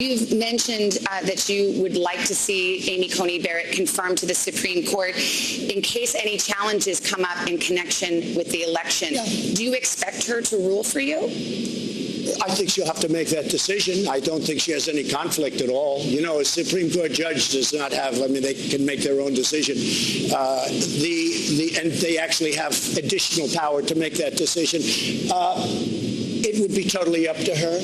You've mentioned that you would like to see Amy Coney Barrett confirmed to the Supreme Court in case any challenges come up in connection with the election. Yeah. Do you expect her to rule for you? I think she'll have to make that decision. I don't think she has any conflict at all. You know, a Supreme Court judge does not have, they can make their own decision. And they actually have additional power to make that decision. It would be totally up to her.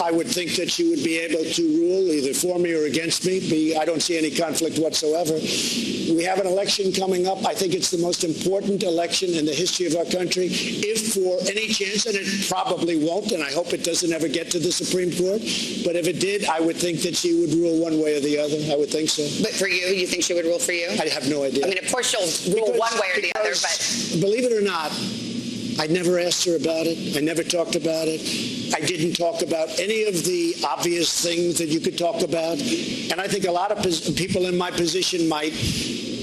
I would think that she would be able to rule either for me or against me. I don't see any conflict whatsoever. We have an election coming up. I think it's the most important election in the history of our country. If for any chance, and it probably won't, and I hope it doesn't ever get to the Supreme Court, but if it did, I would think that she would rule one way or the other. I would think so. But for you think she would rule for you? I have no idea. I mean, of course she'll rule one way or the other, but... Believe it or not, I never asked her about it. I never talked about it. I didn't talk about any of the obvious things that you could talk about. And I think a lot of people in my position might.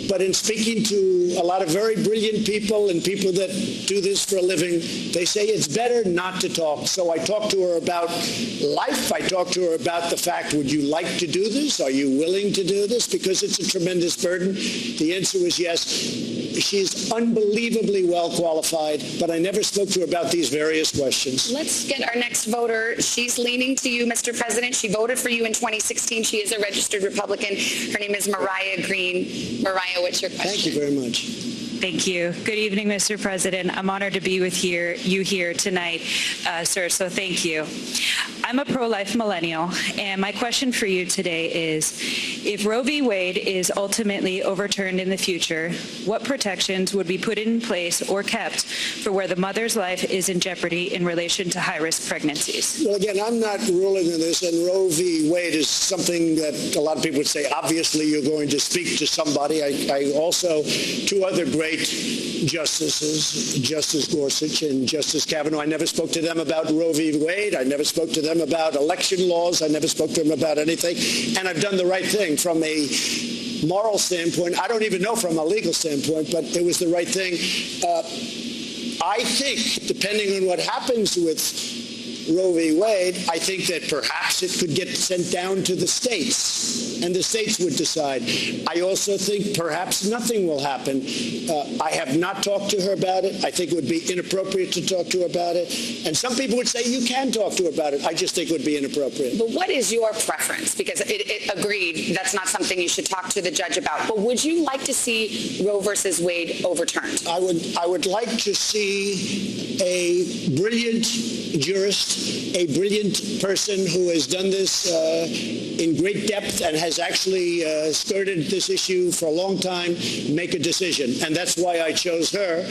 But in speaking to a lot of very brilliant people and people that do this for a living, they say it's better not to talk. So I talked to her about life. I talked to her about the fact, would you like to do this? Are you willing to do this? Because it's a tremendous burden. The answer was yes. She's unbelievably well qualified, but I never spoke to her about these various questions. Let's get our next voter. She's leaning to you, Mr. President. She voted for you in 2016. She is a registered Republican. Her name is Mariah Green. Mariah, what's your question? Thank you very much. Thank you. Good evening, Mr. President. I'm honored to be with you here tonight, sir, so thank you. I'm a pro-life millennial, and my question for you today is, if Roe v. Wade is ultimately overturned in the future, what protections would be put in place or kept for where the mother's life is in jeopardy in relation to high-risk pregnancies? Well, again, I'm not ruling on this, and Roe v. Wade is something that a lot of people would say, obviously, you're going to speak to somebody. I also, two other great justices, Justice Gorsuch and Justice Kavanaugh, I never spoke to them about Roe v. Wade. I never spoke to them about election laws. I never spoke to them about anything. And I've done the right thing from a moral standpoint. I don't even know from a legal standpoint, but it was the right thing. I think, depending on what happens with Roe v. Wade, I think that perhaps it could get sent down to the states, and the states would decide. I also think perhaps nothing will happen. I have not talked to her about it. I think it would be inappropriate to talk to her about it. And some people would say you can talk to her about it. I just think it would be inappropriate. But what is your preference? Because it agreed that's not something you should talk to the judge about. But would you like to see Roe versus Wade overturned? I would like to see a brilliant jurist, a brilliant person who has done this in great depth and has actually skirted this issue for a long time, make a decision. And that's why I chose her.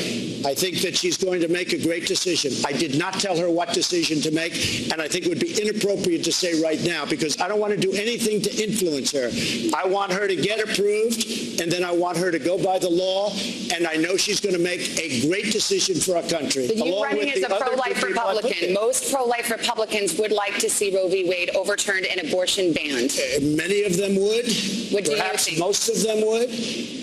I think that she's going to make a great decision. I did not tell her what decision to make, and I think it would be inappropriate to say right now, because I don't want to do anything to influence her. I want her to get approved, and then I want her to go by the law, and I know she's going to make a great decision for our country. But you running as a pro-life Republican, most pro-life Republicans would like to see Roe v. Wade overturned and abortion banned. Many of them would. What do Perhaps you think? most of them would.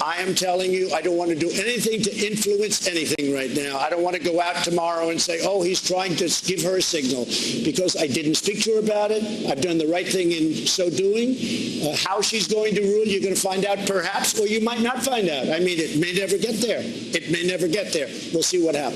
I am telling you, I don't want to do anything to influence anything right now. I don't want to go out tomorrow and say, oh, he's trying to give her a signal, because I didn't speak to her about it. I've done the right thing in so doing. How she's going to rule, you're going to find out perhaps, or you might not find out. I mean, it may never get there. It may never get there. We'll see what happens.